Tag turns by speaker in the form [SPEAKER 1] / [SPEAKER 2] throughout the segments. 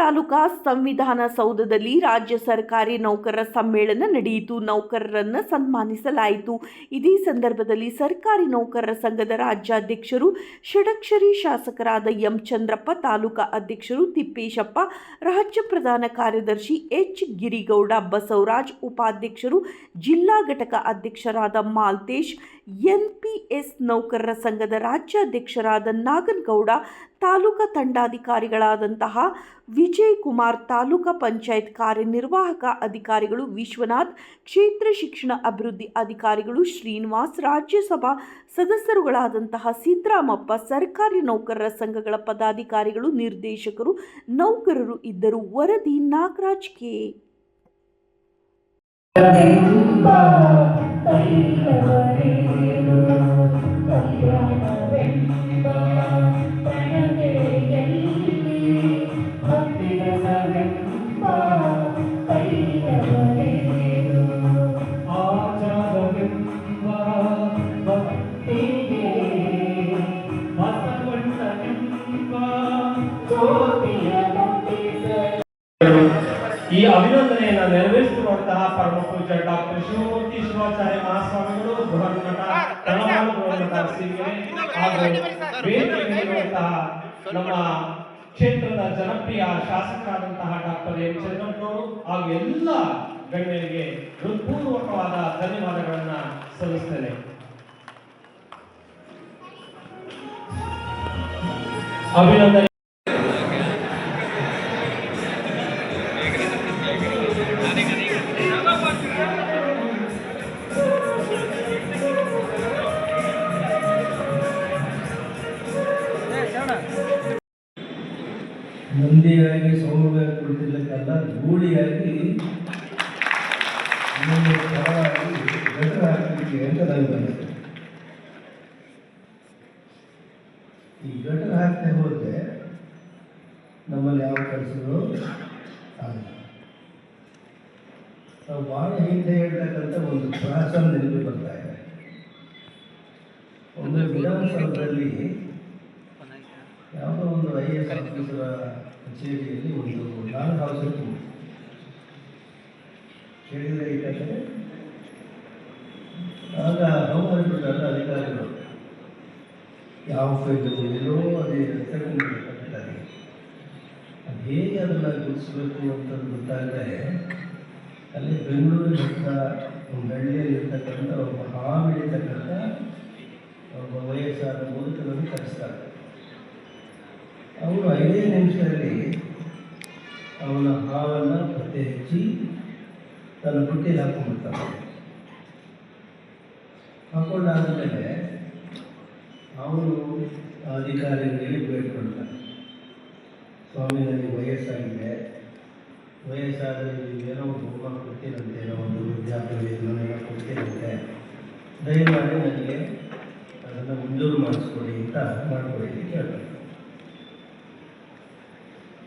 [SPEAKER 1] ತಾಲೂಕಾ ಸಂವಿಧಾನ ಸೌಧದಲ್ಲಿ ರಾಜ್ಯ ಸರ್ಕಾರಿ ನೌಕರರ ಸಮ್ಮೇಳನ ನಡೆಯಿತು. ನೌಕರರನ್ನು ಸನ್ಮಾನಿಸಲಾಯಿತು. ಇದೇ ಸಂದರ್ಭದಲ್ಲಿ ಸರ್ಕಾರಿ ನೌಕರರ ಸಂಘದ ರಾಜ್ಯಾಧ್ಯಕ್ಷರು ಷಡಕ್ಷರಿ ಶಾಸಕರಾದ ಎಂ ಚಂದ್ರಪ್ಪ, ತಾಲೂಕಾ ಅಧ್ಯಕ್ಷರು ತಿಪ್ಪೇಶಪ್ಪ, ರಾಜ್ಯ ಪ್ರಧಾನ ಕಾರ್ಯದರ್ಶಿ ಎಚ್ ಗಿರಿಗೌಡ, ಬಸವರಾಜ್, ಉಪಾಧ್ಯಕ್ಷರು ಜಿಲ್ಲಾ ಘಟಕ ಅಧ್ಯಕ್ಷರಾದ ಮಾಲ್ತೇಶ್, ಎನ್ಪಿಎಸ್ ನೌಕರರ ಸಂಘದ ರಾಜ್ಯಾಧ್ಯಕ್ಷರಾದ ನಾಗನಗೌಡ, ತಾಲೂಕಾ ತಂಡಾಧಿಕಾರಿಗಳಾದಂತಹ ವಿಜಯ್ ಕುಮಾರ್, ತಾಲೂಕಾ ಪಂಚಾಯತ್ ಕಾರ್ಯನಿರ್ವಾಹಕ ಅಧಿಕಾರಿಗಳು ವಿಶ್ವನಾಥ್, ಕ್ಷೇತ್ರ ಶಿಕ್ಷಣ ಅಭಿವೃದ್ಧಿ ಅಧಿಕಾರಿಗಳು ಶ್ರೀನಿವಾಸ್, ರಾಜ್ಯಸಭಾ ಸದಸ್ಯರುಗಳಾದಂತಹ ಸಿದ್ದರಾಮಪ್ಪ, ಸರ್ಕಾರಿ ನೌಕರರ ಸಂಘಗಳ ಪದಾಧಿಕಾರಿಗಳು, ನಿರ್ದೇಶಕರು, ನೌಕರರು ಇದ್ದರು. ವರದಿ ನಾಗರಾಜ್ ಕೆ.
[SPEAKER 2] ಈ ಅಭಿನಂದನೆಯನ್ನು ನೆರವೇರಿಸಿರುವಂತಹ ಪರಮ ಪೂಜ್ಯ ಡಾಕ್ಟರ್ ಶಿವಮೂರ್ತಿ ಶಿವಾಚಾರ್ಯ ಮಹಾಸ್ವಾಮಿಗಳು, ಬೃಹನ್ಮಠ ವೇದಿಕೆಯಲ್ಲಿರುವಂತಹ ನಮ್ಮ ಕ್ಷೇತ್ರದ ಜನಪ್ರಿಯ ಶಾಸಕರಾದಂತಹ ಡಾಕ್ಟರ್ ಎಂ ಚಂದ್ರಪ್ಪನವರು ಹಾಗೂ ಎಲ್ಲ ಗಣ್ಯರಿಗೆ ಹೃತ್ಪೂರ್ವಕವಾದ ಧನ್ಯವಾದಗಳನ್ನ ಸಲ್ಲಿಸ್ತೇನೆ. ಅಭಿನಂದನೆ.
[SPEAKER 3] ಮಂದಿಯಾಗಿ ಸೌಮ್ಯ ಕುಳಿತಿರ್ಲಿಕ್ಕೆಲ್ಲ ಧೂಳಿಯಾಗಿ ಗಟರ ಹಾಕಲಿಕ್ಕೆ ಅಂತ ನನಗೆ ಬಂದಿದೆ. ಈ ಗಟರ ಹಾಕ್ತಾ ಹೋದರೆ ನಮ್ಮಲ್ಲಿ ಯಾವ ಕೆಲಸಗಳು ಆಗಲ್ಲ. ನಾವು ಭಾಳ ಹಿಂದೆ ಹೇಳ್ತಕ್ಕಂಥ ಒಂದು ಪ್ರಾಸನ ನೆನಪು ಬರ್ತಾ ಇದೆ. ಒಂದು ವಿಧಾನಸೌಧದಲ್ಲಿ ಯಾವುದೋ ಒಂದು IAS ಆಫೀಸರ ಕಚೇರಿಯಲ್ಲಿ ಒಂದು ನಾನು ಹೌಸ್ ಕೇಳಿದರೆ ಯಾಕಂದರೆ ಆಗ ಹೋಗ್ಬಿಟ್ಟಾರೆ ಅಧಿಕಾರಿಗಳು ಯಾವ ಫೈಲು ಎಲ್ಲೋ ಅದೇ ಕಟ್ಟಿದ್ದಾರೆ. ಅದು ಹೇಗೆ ಅದನ್ನು ಗುರುತಿಸಬೇಕು ಅಂತಂದು ಗೊತ್ತಾಗದೆ ಅಲ್ಲಿ ಬೆಂಗಳೂರು ಹತ್ರ ಒಂದು ಹಳ್ಳಿಯಲ್ಲಿ ಇರ್ತಕ್ಕಂಥ ಒಬ್ಬ ಹಾವು ಹಿಡಿತಕ್ಕಂಥ ಒಬ್ಬ ವಯಸ್ಸಾದ ಮುದುಕರನ್ನು ಕರೆಸ್ತಾರೆ. ಅವರು 5 ನಿಮಿಷದಲ್ಲಿ ಅವನ ಹಾವನ್ನು ಪತ್ತೆ ಹಚ್ಚಿ ತನ್ನ ಬುಟ್ಟಿಯಲ್ಲಿ ಹಾಕೊಂಡ್ಬಿಡ್ತಾರೆ. ಹಾಕೊಂಡಾದಮೇಲೆ ಅವರು ಅಧಿಕಾರಿಗಳಿಗೆ ಬೇಡ್ಕೊಳ್ತಾರೆ, ಸ್ವಾಮಿ ನನಗೆ ವಯಸ್ಸಾಗಿದೆ, ವಯಸ್ಸಾದರೆ ಏನೋ ಒಂದು ಹೋಮ ಕೊಡ್ತೀರಂತೆ, ಏನೋ ಒಂದು ವಿದ್ಯಾರ್ಥಿಗಳೇನೋ ಕೊಡ್ತೀರಂತೆ, ದಯಮಾಡಿ ನನಗೆ ಅದನ್ನು ಮಂಜೂರು ಮಾಡಿಸ್ಕೊಡಿ ಅಂತ ಮಾಡಿಕೊಡಿ ಕೇಳ್ತಾರೆ.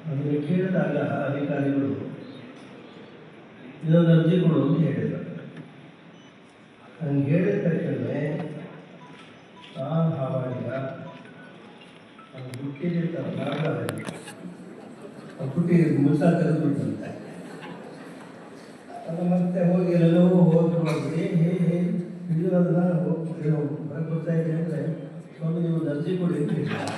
[SPEAKER 3] ಅದನ್ನು ಕೇಳಿದಾಗ ಅಧಿಕಾರಿಗಳು ಇದೊಂದು ಅರ್ಜಿ ಕೊಡು ಅಂತ ಹೇಳಿದರು. ಹಂಗೆ ಹೇಳಿದ ತಕ್ಷಣ ಆ ಹಾವಾಡಿಗ ಅದು ಹುಟ್ಟಿರ್ತಾರೆ ಭಾಗದಲ್ಲಿ ಆ ಹುಟ್ಟಿ ಮುಸ ತೆಗೆದುಬಿಟ್ಟಂತೆ. ಅದು ಮತ್ತೆ ಹೋಗಿ ಎಲ್ಲವೂ ಹೋಗಿ ನೋಡಿ ಹಿಡಿಯೋದನ್ನ ಬರ್ತಾ ಇದೆ ಅಂದರೆ ಸ್ವಾಮಿ ನೀವು ಅರ್ಜಿ ಕೊಡಿ ಅಂತ ಹೇಳಿದ್ದಾರೆ.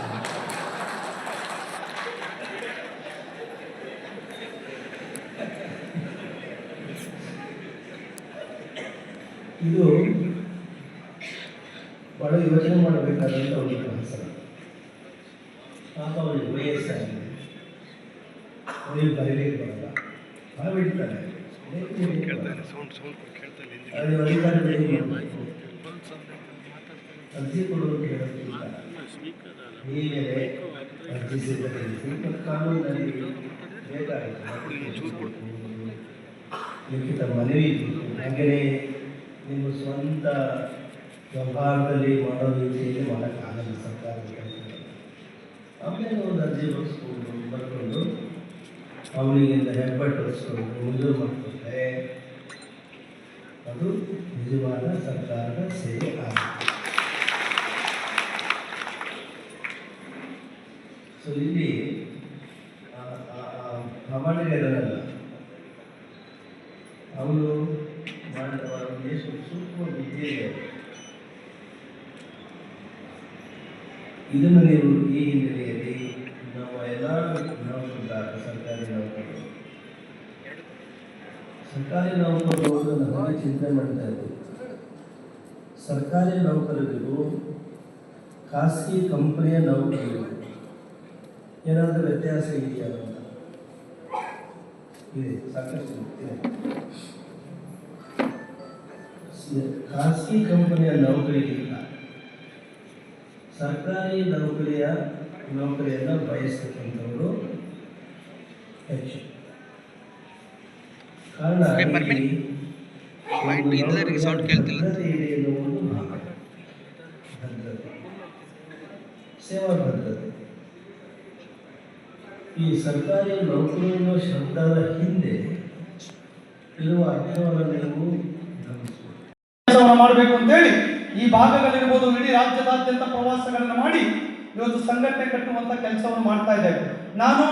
[SPEAKER 3] ಇದು ಬಹಳ ಯೋಚನೆ ಮಾಡಬೇಕಾದಂಥ ಒಂದು ಕೆಲಸ. ಪಾಪ ಅವಳಿಗೆ ವಯಸ್ಸಾಗಿದೆ, ಅವಳಿಗೆ ಬರೀಲಿಕ್ಕೆ ಬರಲ್ಲ, ಭಾಳ ಬಿಡ್ತಾರೆ. ಅರ್ಜಿ ಕೊಡುವಂತ ಹೇಳೋದ್ಕಿಂತ ಹೀಗೆ ಅರ್ಜಿ ಸಿದ್ಧಪಡಿಸಿ ಕಾನೂನಲ್ಲಿ ಬೇಕಾಗುತ್ತೆ ಲಿಖಿತ ಮನವಿ, ಹಾಗೆಯೇ ನಿಮ್ಮ ಸ್ವಂತ ವ್ಯವಹಾರದಲ್ಲಿ ಮಾಡೋ ರೀತಿಯಲ್ಲಿ ಮಾಡೋಕ್ಕಾಗಲ್ಲ ಸರ್ಕಾರದ ಕೆಲಸ. ಆಮೇಲೆ ಒಂದು ಅರ್ಜಿ ಬರ್ಕೊಂಡು ಅವನಿಗಿಂದ ಹೆಬ್ಬಟ್ಟು ಹೊರಿಸ್ಕೊಂಡು ಮಂಜೂರು ಮಾಡಿಕೊಂಡ್ರೆ ಅದು ನಿಜವಾದ ಸರ್ಕಾರದ ಸೇವೆ ಆಗುತ್ತೆ. ಸೊ ಇಲ್ಲಿ ಸಾಮಾನ್ಯರೇ ಇರಲ್ಲ. ಅವರು ಮಾಡಿದ ಸೂಕ್ಷ್ಮ ಬುದ್ಧಿ ಇದೆ. ಇದನ್ನು ನೀವು ಈ ಹಿನ್ನೆಲೆಯಲ್ಲಿ ನಮ್ಮ ಎಲ್ಲ ಸರ್ಕಾರಿ ನೌಕರರು ನಮಗೆ ಚಿಂತೆ ಮಾಡ್ತಾ ಇದ್ದೀವಿ. ಸರ್ಕಾರಿ ನೌಕರರಿಗೂ ಖಾಸಗಿ ಕಂಪನಿಯ ನೌಕರರಿಗೂ ಏನಾದರೂ ವ್ಯತ್ಯಾಸ ಇದೆಯಾ ಅಂತ ಇದೆ, ಸಾಕಷ್ಟು ಇದೆ. ಖಾಸಗಿ ಕಂಪನಿಯ ನೌಕರಿಗಿಲ್ಲ ಸರ್ಕಾರಿ ನೌಕರಿಯನ್ನು ಬಯಸ್ತಕ್ಕಂಥವರು ಹೆಚ್ಚು. ಕಾರಣ ಸೇವಾ ಭದ್ರತೆ. ಈ ಸರ್ಕಾರಿ ನೌಕರಿ ಅನ್ನೋ ಶಬ್ದದ ಹಿಂದೆ ಇರುವ ಅರ್ಥವನ್ನು ನೀವು
[SPEAKER 4] ಕೆಲಸವನ್ನು ಮಾಡಬೇಕು ಅಂತೇಳಿ ಈ ಭಾಗಗಳಿರ್ಬೋದು ಇಡೀ ರಾಜ್ಯದಾದ್ಯಂತ ಪ್ರವಾಸಗಳನ್ನು ಮಾಡಿ ಇವತ್ತು ಸಂಘಟನೆ ಕಟ್ಟುವಂತ ಕೆಲಸವನ್ನು ಮಾಡ್ತಾ ಇದ್ದೇವೆ. ನಾನು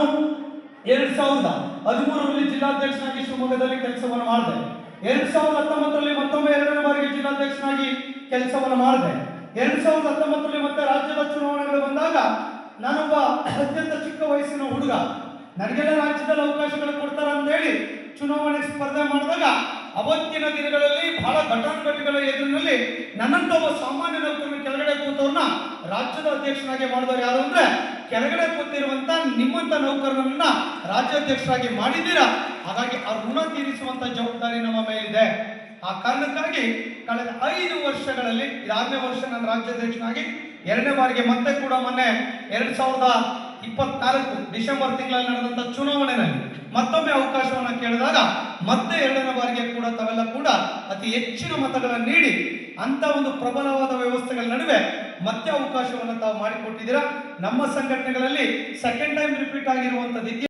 [SPEAKER 4] 2013ರಲ್ಲಿ ಜಿಲ್ಲಾಧ್ಯಕ್ಷನಾಗಿ ಶಿವಮೊಗ್ಗದಲ್ಲಿ ಕೆಲಸವನ್ನು ಮಾಡಿದೆ. 2019ರಲ್ಲಿ ಮತ್ತೊಮ್ಮೆ 2ನೇ ಬಾರಿಗೆ ಜಿಲ್ಲಾಧ್ಯಕ್ಷನಾಗಿ ಕೆಲಸವನ್ನು ಮಾಡಿದೆ. 2019ರಲ್ಲಿ ಮತ್ತೆ ರಾಜ್ಯದ ಚುನಾವಣೆಗಳು ಬಂದಾಗ ನಾನೊಬ್ಬ ಅತ್ಯಂತ ಚಿಕ್ಕ ವಯಸ್ಸಿನ ಹುಡುಗ, ನನಗೆಲ್ಲ ರಾಜ್ಯದಲ್ಲಿ ಅವಕಾಶಗಳು ಕೊಡ್ತಾರ ಅಂತೇಳಿ ಚುನಾವಣೆ ಸ್ಪರ್ಧೆ ಮಾಡಿದಾಗ ಅವತ್ತಿನ ದಿನಗಳಲ್ಲಿ ಬಹಳ ಘಟಾನುಘಟಿಗಳ ಎದುರಿನಲ್ಲಿ ನನ್ನಂತ ಒಬ್ಬ ಸಾಮಾನ್ಯ ನೌಕರನ ಕೆಳಗಡೆ ಕೂತವ್ರನ್ನ ರಾಜ್ಯದ ಅಧ್ಯಕ್ಷನಾಗಿ ಮಾಡಿದವರು ಯಾರು ಅಂದ್ರೆ ಕೆಳಗಡೆ ಕೂತಿರುವಂತ ನಿಮ್ಮಂತ ನೌಕರರನ್ನ ರಾಜ್ಯಾಧ್ಯಕ್ಷರಾಗಿ ಮಾಡಿದ್ದೀರಾ. ಹಾಗಾಗಿ ಆ ಋಣ ತೀರಿಸುವಂತ ಜವಾಬ್ದಾರಿ ನಮ್ಮ ಮೇಲಿದೆ. ಆ ಕಾರಣಕ್ಕಾಗಿ ಕಳೆದ 5 ವರ್ಷಗಳಲ್ಲಿ 6ನೇ ವರ್ಷ ನಾನು ರಾಜ್ಯಾಧ್ಯಕ್ಷನಾಗಿ 2ನೇ ಬಾರಿಗೆ ಮತ್ತೆ ಕೂಡ ಮೊನ್ನೆ 2024 ಡಿಸೆಂಬರ್ ತಿಂಗಳಲ್ಲಿ ನಡೆದಂತ ಚುನಾವಣೆಯಲ್ಲಿ ಮತ್ತೊಮ್ಮೆ ಅವಕಾಶವನ್ನ ಕೇಳಿದಾಗ ಮತ್ತೆ 2ನೇ ಬಾರಿಗೆ ಕೂಡ ತಾವೆಲ್ಲ ಕೂಡ ಅತಿ ಹೆಚ್ಚಿನ ಮತಗಳನ್ನು ನೀಡಿ ಅಂತ ಒಂದು ಪ್ರಬಲವಾದ ವ್ಯವಸ್ಥೆಗಳ ನಡುವೆ ಮತ್ತೆ ಅವಕಾಶವನ್ನು ತಾವು ಮಾಡಿಕೊಟ್ಟಿದ್ದೀರಾ. ನಮ್ಮ ಸಂಘಟನೆಗಳಲ್ಲಿ ಸೆಕೆಂಡ್ ಟೈಮ್ ರಿಪೀಟ್ ಆಗಿರುವಂತದ್ದು